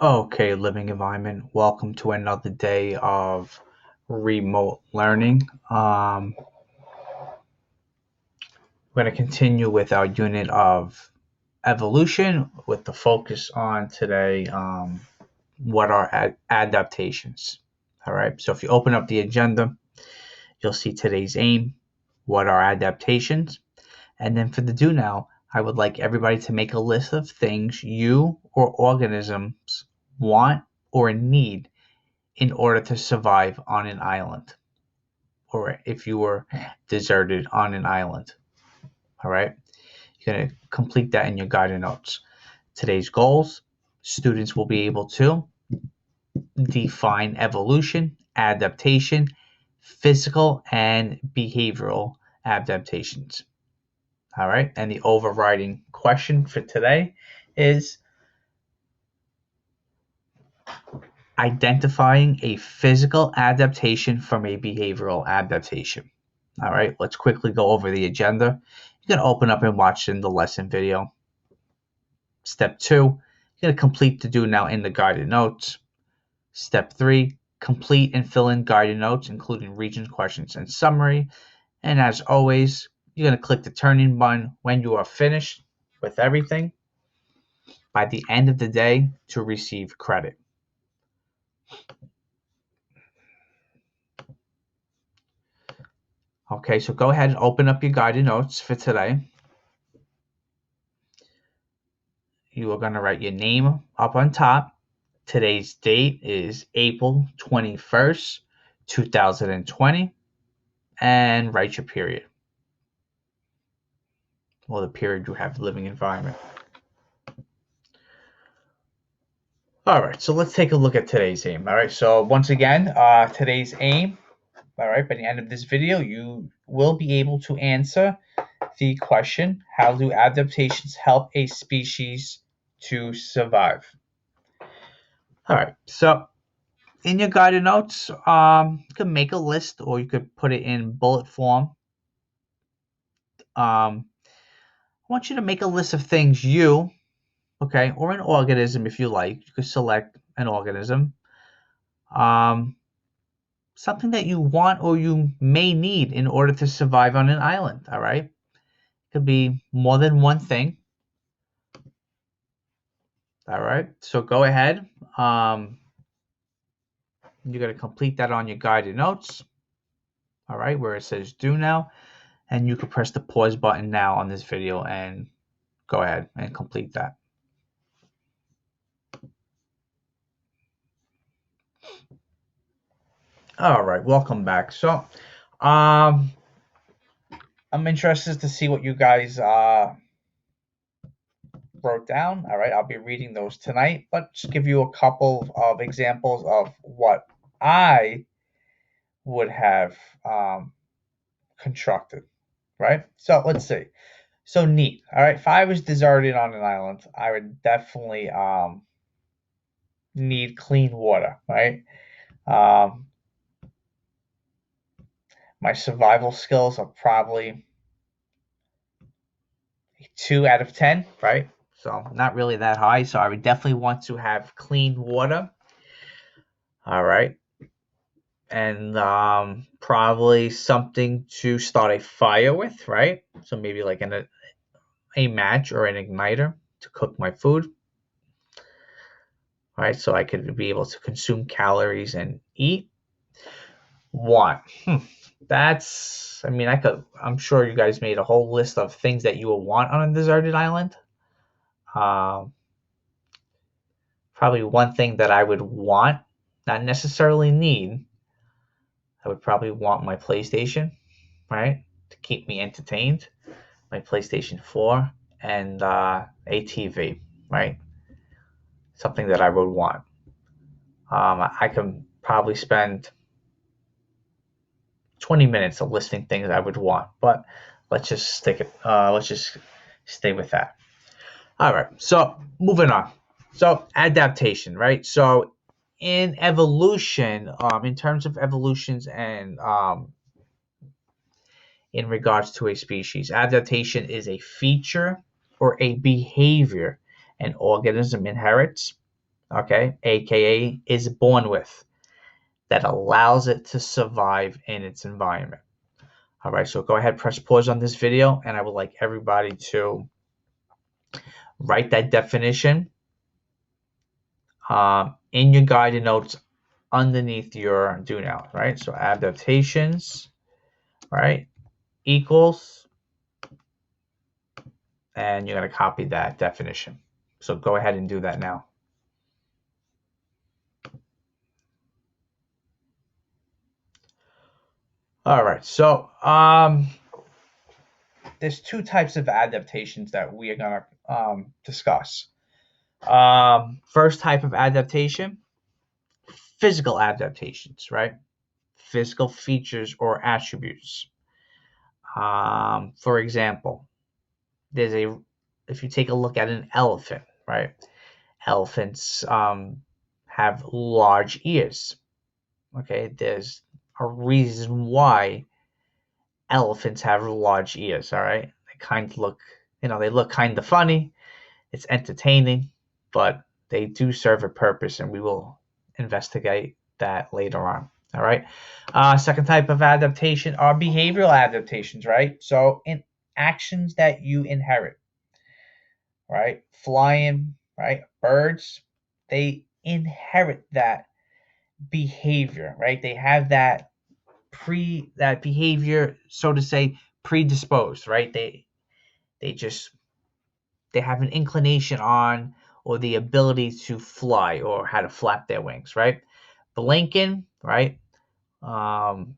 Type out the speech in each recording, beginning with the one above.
Okay, living environment. Welcome to another day of remote learning. We're going to continue with our unit of evolution with the focus on today what are adaptations. All right, so if you open up the agenda, you'll see today's aim, what are adaptations, and then for the do now, I would like everybody to make a list of things you or organisms want or need in order to survive on an island, or if you were deserted on an island. All right, you're going to complete that in your guided notes. Today's goals: students will be able to define evolution, adaptation, physical and behavioral adaptations. All right, and the overriding question for today is identifying a physical adaptation from a behavioral adaptation. All right, let's quickly go over the agenda. You can open up and watch in the lesson video. Step 2, you're going to complete the do now in the guided notes. Step 3, complete and fill in guided notes, including region questions and summary. And as always, you're going to click the turn in button when you are finished with everything by the end of the day to receive credit. Okay, so go ahead and open up your guided notes for today. You are going to write your name up on top. Today's date is April 21st, 2020, and write your period, or the period you have living environment. All right, so let's take a look at today's aim. All right, so once again, today's aim, all right, by the end of this video, you will be able to answer the question, how do adaptations help a species to survive? All right, so in your guided notes, you can make a list or you could put it in bullet form. I want you to make a list of things you, okay, or an organism if you like. You could select an organism. Something that you want or you may need in order to survive on an island, all right? It could be more than one thing. All right, so go ahead. You're going to complete that on your guided notes, all right, where it says do now. And you can press the pause button now on this video and go ahead and complete that. All right, welcome back. So, I'm interested to see what you guys wrote down. All right, I'll be reading those tonight, but just give you a couple of examples of what I would have constructed. Right. So let's see. So neat. All right. If I was deserted on an island, I would definitely need clean water. Right. Um, my survival skills are probably 2 out of 10. Right. So not really that high. So I would definitely want to have clean water. All right. And probably something to start a fire with, right? So maybe like a match or an igniter to cook my food, right? So I could be able to consume calories and eat. One, that's, I mean, I'm sure you guys made a whole list of things that you would want on a deserted island. Um, Probably one thing that I would want, not necessarily need, I would probably want my PlayStation, right? To keep me entertained. My PlayStation 4 and a TV, right? Something that I would want. I can probably spend 20 minutes of listing things I would want, but let's just stick it. Let's just stay with that. All right. So moving on. So adaptation, right? So in evolution, in terms of evolutions and in regards to a species, adaptation is a feature or a behavior an organism inherits okay, aka is born with, that allows it to survive in its environment. All right, so go ahead, press pause on this video, and I would like everybody to write that definition in your guided notes underneath your do now, right? So adaptations, right, equals, and you're going to copy that definition. So go ahead and do that now. All right, so there's two types of adaptations that we are going to discuss. First type of adaptation, physical adaptations, right? Physical features or attributes. For example, if you take a look at an elephant, right? Elephants have large ears. Okay, there's a reason why elephants have large ears. All right, they kind of look, they look kind of funny. It's entertaining, but they do serve a purpose, and we will investigate that later on. All right. Second type of adaptation are behavioral adaptations, right? So in actions that you inherit, right? Flying, right? Birds, they inherit that behavior, right? They have that behavior, so to say, predisposed, right? They just they have an inclination on or the ability to fly or how to flap their wings, right? Blinking, right? Um,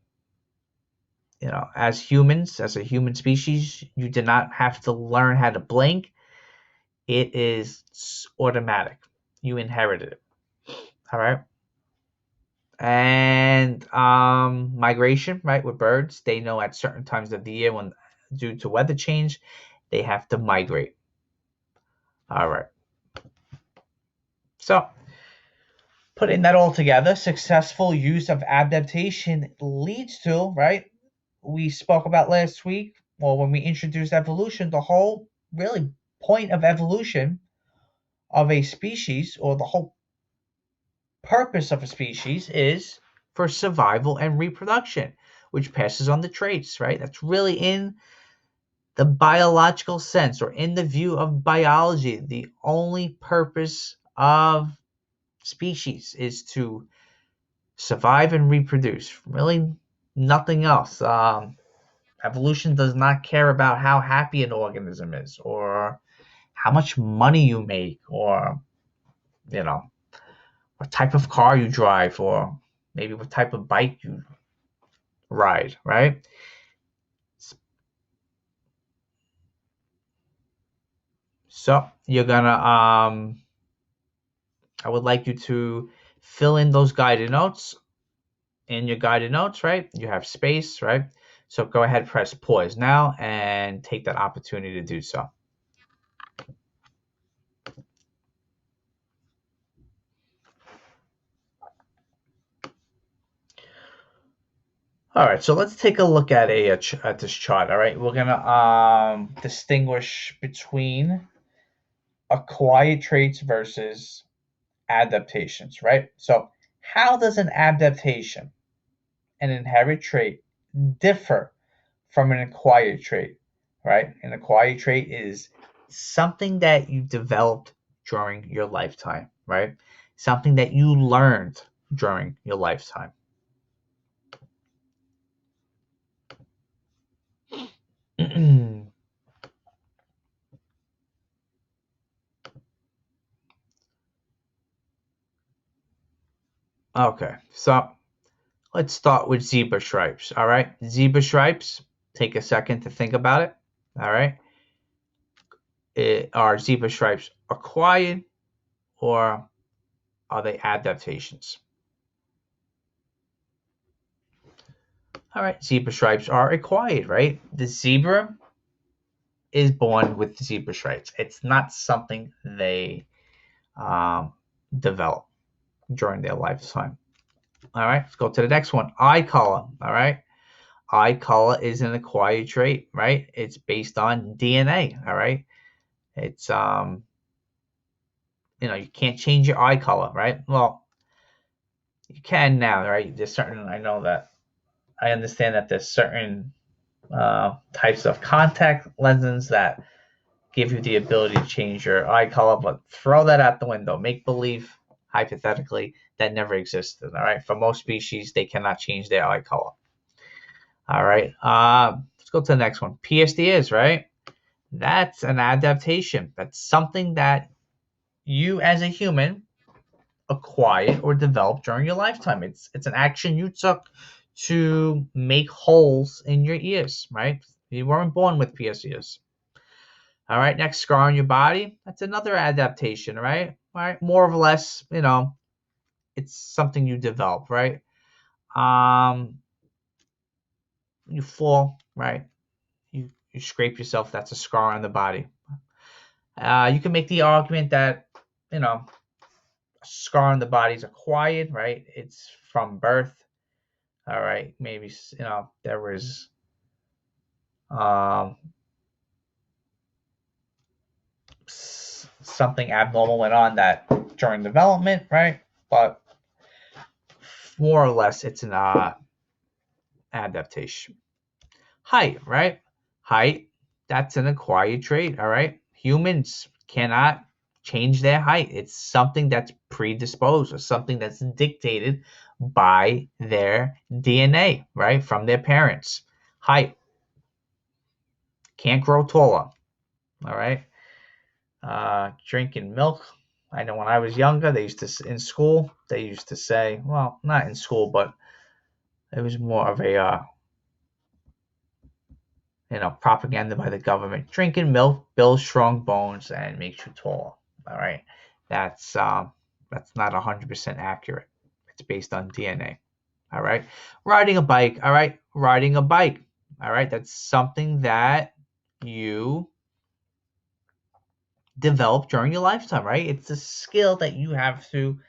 as humans, as a human species, you did not have to learn how to blink. It is automatic. You inherited it. All right. And migration, right? With birds, they know at certain times of the year when, due to weather change, they have to migrate. All right. So, putting that all together, successful use of adaptation leads to, right? We spoke about last week, or when we introduced evolution, the whole really point of evolution of a species, or the whole purpose of a species, is for survival and reproduction, which passes on the traits, right? That's really in the biological sense, or in the view of biology. The only purpose of species is to survive and reproduce. Really, nothing else. Evolution does not care about how happy an organism is, or how much money you make, or you know what type of car you drive, or maybe what type of bike you ride, right? So you're gonna I would like you to fill in those guided notes. In your guided notes, right, you have space, right? So go ahead, press pause now, and take that opportunity to do so. All right, so let's take a look at at this chart. All right, we're gonna distinguish between acquired traits versus adaptations, right? So how does an adaptation, an inherited trait, differ from an acquired trait, right? An acquired trait is something that you developed during your lifetime, right? Something that you learned during your lifetime. Okay, so let's start with zebra stripes. All right, zebra stripes. Take a second to think about it. All right, are zebra stripes acquired, or are they adaptations? All right, zebra stripes are acquired, right? The zebra is born with zebra stripes. It's not something they develop during their lifetime. All right, let's go to the next one. Eye color. All right, eye color is an acquired trait, right? It's based on DNA. All right, it's you can't change your eye color, right? Well, you can now, right? There's certain, I understand that there's certain types of contact lenses that give you the ability to change your eye color, but throw that out the window. Make believe, hypothetically, that never existed. All right. For most species, they cannot change their eye color. All right. Let's go to the next one. PSD is right. That's an adaptation. That's something that you, as a human, acquired or developed during your lifetime. It's an action you took to make holes in your ears. Right. You weren't born with PSEs. All right, next, scar on your body. That's another adaptation, right? All right, more or less, it's something you develop, right? Um, you fall, right? You scrape yourself. That's a scar on the body. You can make the argument that a scar on the body is acquired, right? It's from birth. All right, maybe there was um, something abnormal went on that during development, right? But more or less, it's an adaptation. Height, right? Height, that's an acquired trait, all right? Humans cannot change their height. It's something that's predisposed or something that's dictated by their DNA, right? From their parents. Height, can't grow taller, all right? Drinking milk. I know when I was younger, in school, they used to say, well, not in school, but it was more of a propaganda by the government. Drinking milk builds strong bones and makes you tall. All right, that's not 100% accurate. It's based on DNA. All right, riding a bike. All right, riding a bike. All right, that's something that you develop during your lifetime. Right, it's a skill that you have to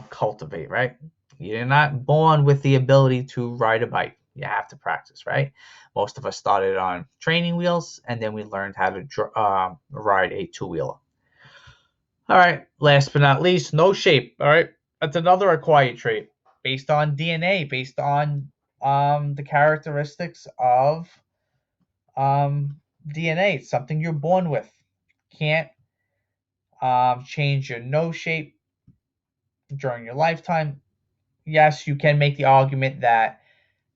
cultivate. Right, you're not born with the ability to ride a bike. You have to practice, right? Most of us started on training wheels, and then we learned how to ride a two-wheeler. All right, last but not least, no shape. All right, that's another acquired trait based on DNA, based on the characteristics of DNA. It's something you're born with. Can't change your nose shape during your lifetime. Yes, you can make the argument that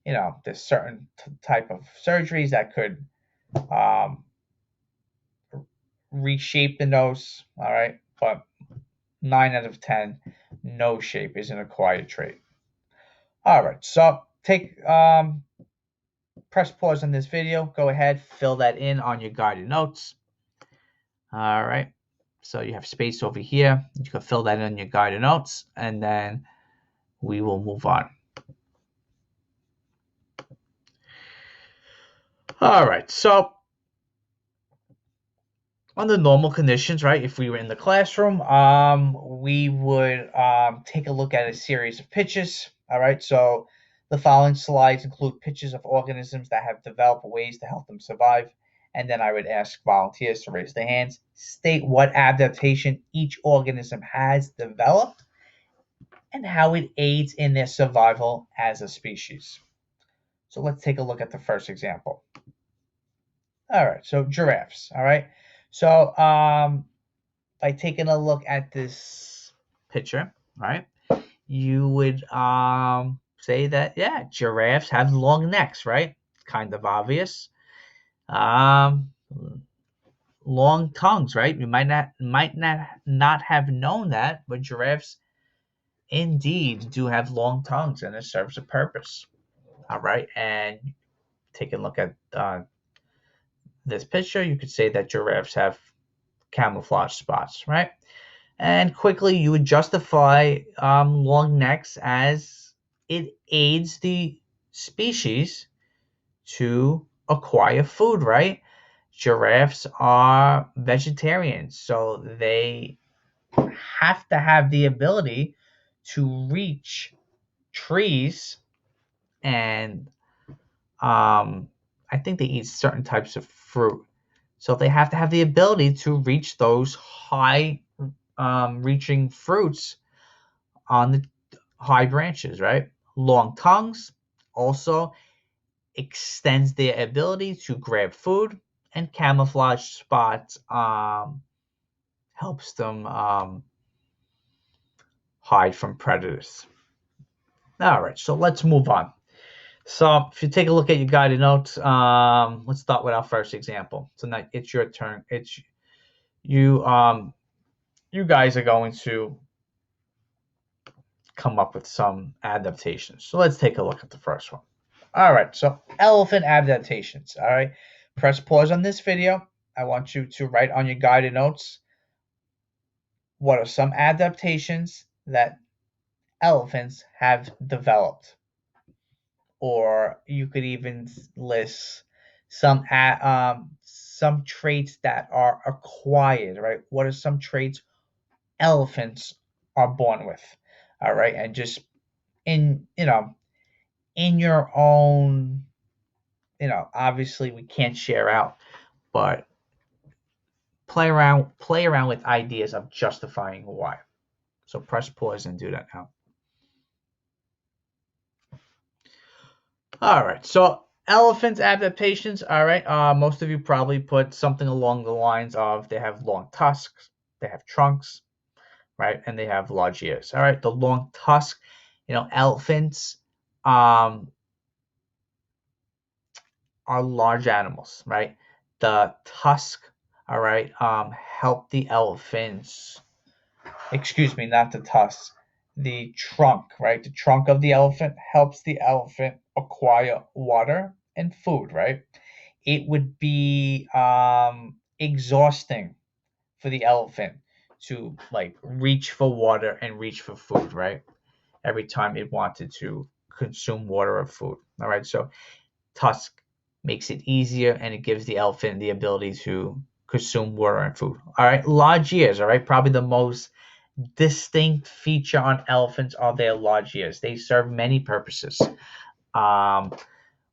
there's certain type of surgeries that could um, reshape the nose. All right, but 9 out of 10, nose shape is an acquired trait. All right, so press pause on this video. Go ahead, fill that in on your guided notes. All right, so you have space over here. You can fill that in your guided notes, and then we will move on. All right, so under normal conditions, right, if we were in the classroom, we would take a look at a series of pictures. All right, so the following slides include pictures of organisms that have developed ways to help them survive. And then I would ask volunteers to raise their hands, state what adaptation each organism has developed, and how it aids in their survival as a species. So let's take a look at the first example. All right, so giraffes. All right, so by taking a look at this picture, right, you would say that, yeah, giraffes have long necks, right? Kind of obvious. Long tongues, right? You might not have known that, but giraffes indeed do have long tongues, and it serves a purpose. All right, and taking a look at this picture, you could say that giraffes have camouflage spots, right? And quickly you would justify long necks as it aids the species to acquire food, right? Giraffes are vegetarians, so they have to have the ability to reach trees, and I think they eat certain types of fruit. So they have to have the ability to reach those high reaching fruits on the high branches, right? Long tongues also extends their ability to grab food, and camouflage spots helps them hide from predators. All right, so let's move on. So if you take a look at your guided notes, let's start with our first example. So now it's your turn. It's you. You guys are going to come up with some adaptations. So let's take a look at the first one. All right, so elephant adaptations. All right, press pause on this video. I want you to write on your guided notes what are some adaptations that elephants have developed, or you could even list some traits that are acquired. Right, what are some traits elephants are born with? All right, and just in in your own, obviously we can't share out, but play around with ideas of justifying why. So press pause and do that now. All right, so elephants adaptations. All right, most of you probably put something along the lines of they have long tusks, they have trunks, right, and they have large ears. All right, the long tusk, elephants are large animals, right? The tusk, all right, help the elephants. Excuse me, not the tusk. The trunk, right? The trunk of the elephant helps the elephant acquire water and food, right? It would be exhausting for the elephant to like reach for water and reach for food, right? Every time it wanted to consume water or food. All right, so tusk makes it easier and it gives the elephant the ability to consume water and food. All right, large ears. All right, probably the most distinct feature on elephants are their large ears. They serve many purposes. Um,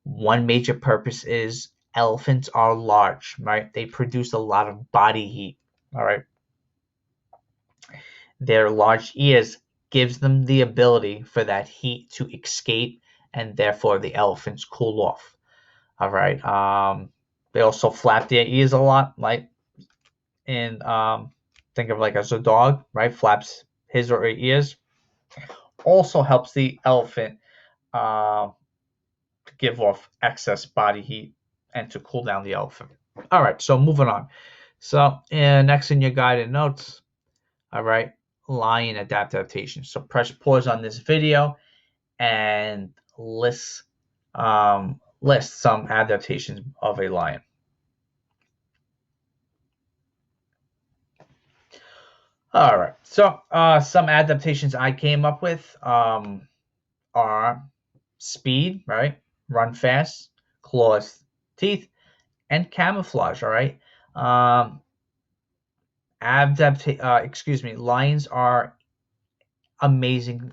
One major purpose is elephants are large, right? They produce a lot of body heat. All right, their large ears gives them the ability for that heat to escape, and therefore the elephants cool off. All right. They also flap their ears a lot, like in think of like as a dog, right? Flaps his or her ears. Also helps the elephant uh, to give off excess body heat and to cool down the elephant. All right. So moving on. So next in your guided notes, all right, lion adaptation. So press pause on this video and list some adaptations of a lion. All right. So some adaptations I came up with are speed, right? Run fast, claws, teeth, and camouflage. All right. Um, Lions are amazing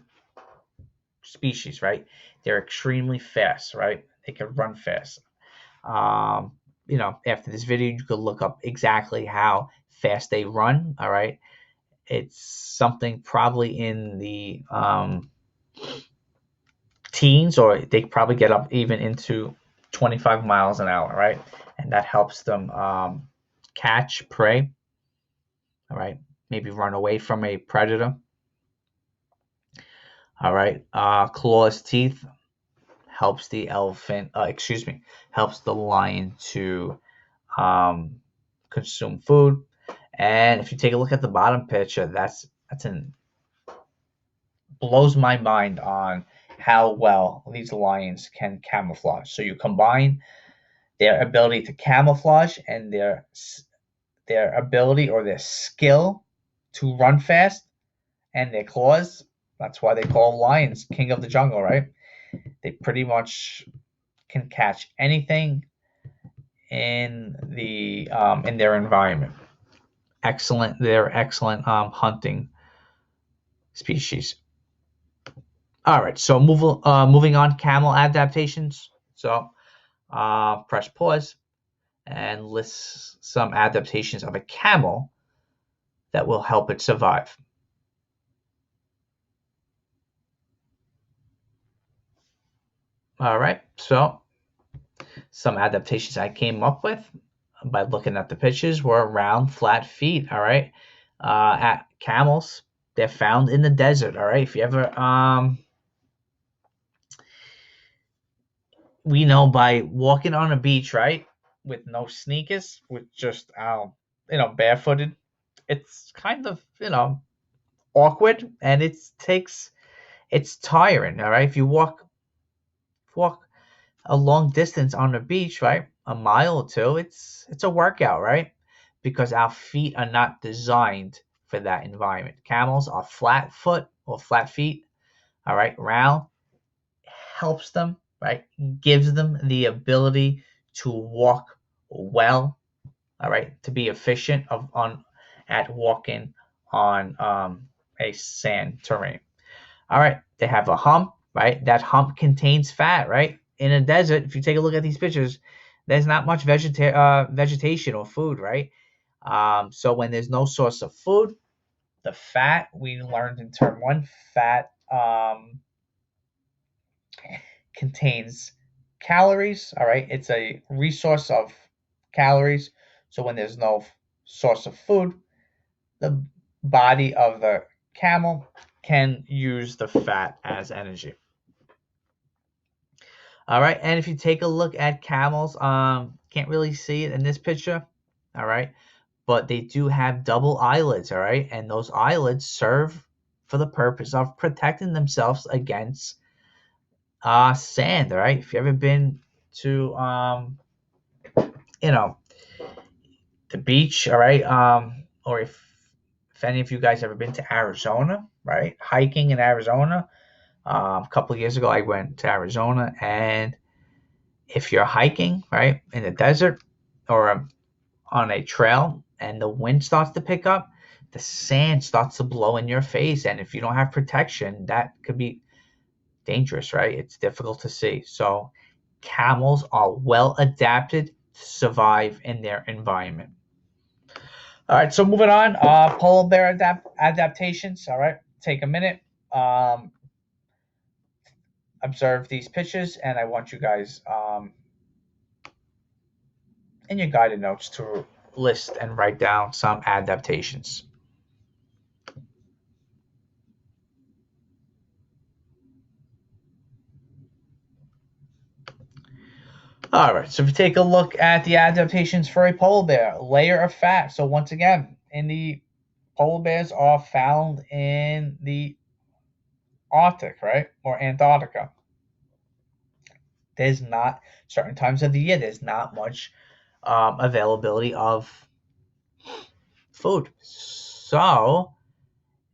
species, right? They're extremely fast, right? They can run fast. Um, After this video, you could look up exactly how fast they run. All right. It's something probably in the teens, or they probably get up even into 25 miles an hour, right? And that helps them catch prey, all right? Maybe run away from a predator, all right? Claws, teeth helps the helps the lion to um, consume food. And if you take a look at the bottom picture, that's an blows my mind on how well these lions can camouflage. So you combine their ability to camouflage and their ability or their skill to run fast and their claws. That's why they call lions king of the jungle, right? They pretty much can catch anything in their environment. They're excellent hunting species. All right, so moving on, camel adaptations. So press pause and list some adaptations of a camel that will help it survive. All right, so some adaptations I came up with by looking at the pictures were round, flat feet. All right, at camels, they're found in the desert. All right, if you ever we know by walking on a beach, right, with no sneakers, with just barefooted, it's kind of awkward, and it's tiring. All right, if you walk a long distance on the beach, right, a mile or two, it's a workout, right, because our feet are not designed for that environment. Camels are flat foot or flat feet. All right, round helps them, right, gives them the ability to walk well, all right, to be efficient on at walking on a sand terrain. All right, they have a hump, right? That hump contains fat, right? In a desert, if you take a look at these pictures, there's not much vegetation or food, right? So when there's no source of food, the fat we learned in term one, fat contains calories. All right, it's a resource of calories. So when there's no source of food, the body of the camel can use the fat as energy. All right, and if you take a look at camels, can't really see it in this picture. All right, but they do have double eyelids. All right, and those eyelids serve for the purpose of protecting themselves against sand. All right, if you ever been to you know the beach, all right, or if any of you guys ever been to Arizona, right, hiking in Arizona. A couple of years ago, I went to Arizona, and if you're hiking, right, in the desert or on a trail and the wind starts to pick up, the sand starts to blow in your face. And if you don't have protection, that could be dangerous, right? It's difficult to see. So camels are well adapted to survive in their environment. All right, so moving on, polar bear adaptations. All right, take a minute, um, observe these pictures, and I want you guys in your guided notes to list and write down some adaptations. All right, so if you take a look at the adaptations for a polar bear, layer of fat. So once again, in the polar bears are found in the Arctic, right, or Antarctica. There's not certain times of the year. There's not much availability of food, so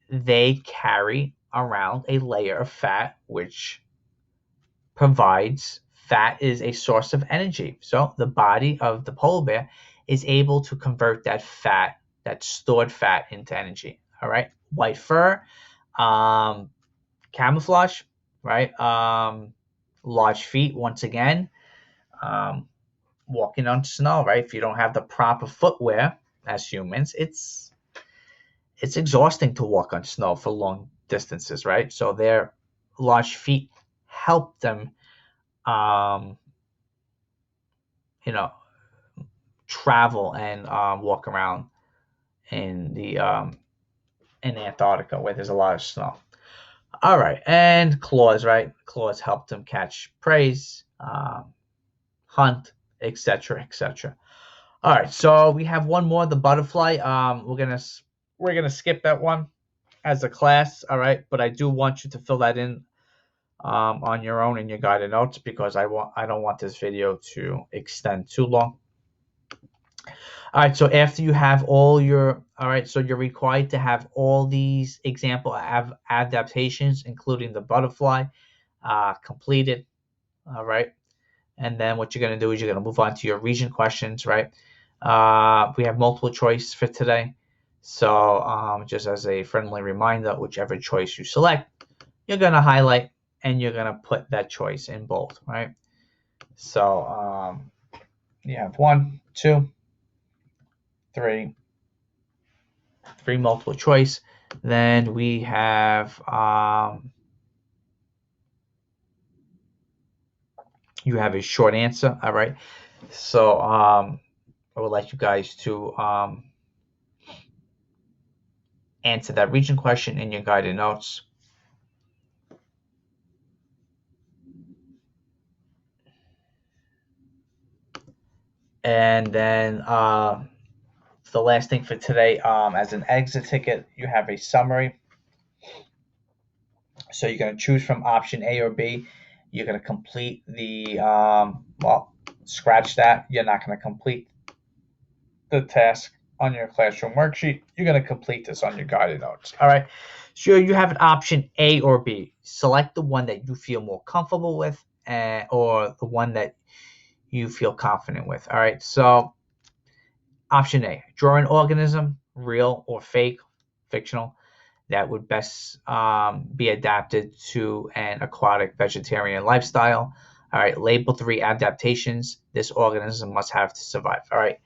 they carry around a layer of fat, which provides fat is a source of energy. So the body of the polar bear is able to convert that fat, that stored fat, into energy. All right. White fur, um, camouflage, right? Large feet, once again, um, walking on snow, right? If you don't have the proper footwear as humans, it's exhausting to walk on snow for long distances, right? So their large feet help them um, you know, travel and walk around in the in Antarctica where there's a lot of snow. All right, and claws, right? Claws help them catch prey, hunt, etc., etc. All right, so we have one more, the butterfly. We're gonna skip that one as a class. All right, but I do want you to fill that in on your own in your guided notes because I don't want this video to extend too long. All right, so after you have all right, so you're required to have all these example adaptations, including the butterfly, completed. All right, and then what you're going to do is you're going to move on to your region questions, right? We have multiple choice for today. So just as a friendly reminder, whichever choice you select, you're going to highlight and you're going to put that choice in bold, right? So you have 1, 2, 3, 3 multiple choice. Then we have you have a short answer. All right. So I would like you guys to answer that region question in your guided notes. And then the last thing for today, as an exit ticket, you have a summary. So you're going to choose from option A or B. You're going to complete the, scratch that. You're not going to complete the task on your classroom worksheet. You're going to complete this on your guided notes. All right. So you have an option A or B. Select the one that you feel more comfortable with, or the one that you feel confident with. All right. So option A, draw an organism, real or fake, fictional, that would best be adapted to an aquatic vegetarian lifestyle. All right, label 3 adaptations this organism must have to survive. All right,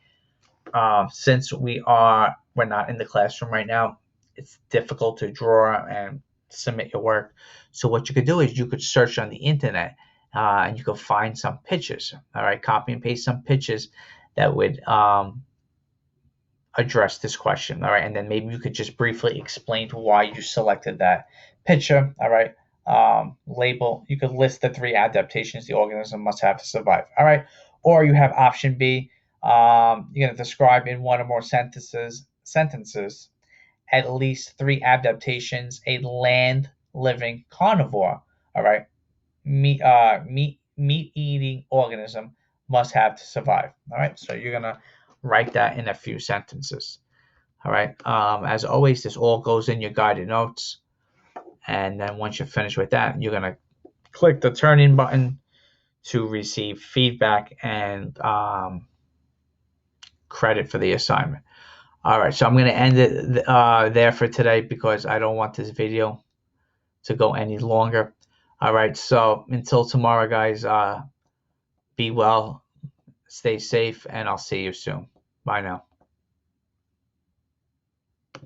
since we're not in the classroom right now, it's difficult to draw and submit your work. So what you could do is you could search on the internet and you could find some pictures. All right, copy and paste some pictures that would address this question. All right, and then maybe you could just briefly explain why you selected that picture. All right, label. You could list the 3 adaptations the organism must have to survive. All right, or you have option B. You're going to describe in 1 or more sentences at least 3 adaptations a land living carnivore. All right, meat eating organism must have to survive. All right, so you're gonna write that in a few sentences. All right. As always, this all goes in your guided notes, and then once you're finished with that, you're gonna click the turn in button to receive feedback and credit for the assignment. All right, so I'm gonna end it there for today because I don't want this video to go any longer. All right, so until tomorrow, guys, be well, stay safe, and I'll see you soon. Bye now.